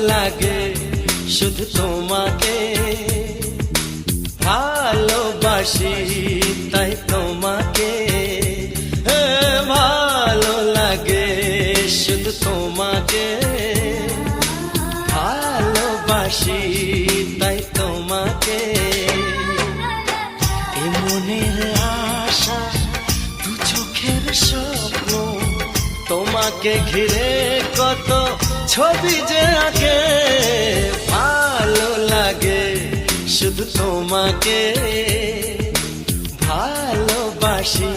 লাগে শুধু তোমাকে ভালোবাসি তাই তোমাকে ভালো লাগে শুধু তোমাকে ভালোবাসি তাই তোমাকে এ মনের আশা দু চোখের স্বপ্ন তোমাকে ঘিরে কত ছবি যে আঁকে ভালো লাগে শুধু তোমাকে ভালোবাসি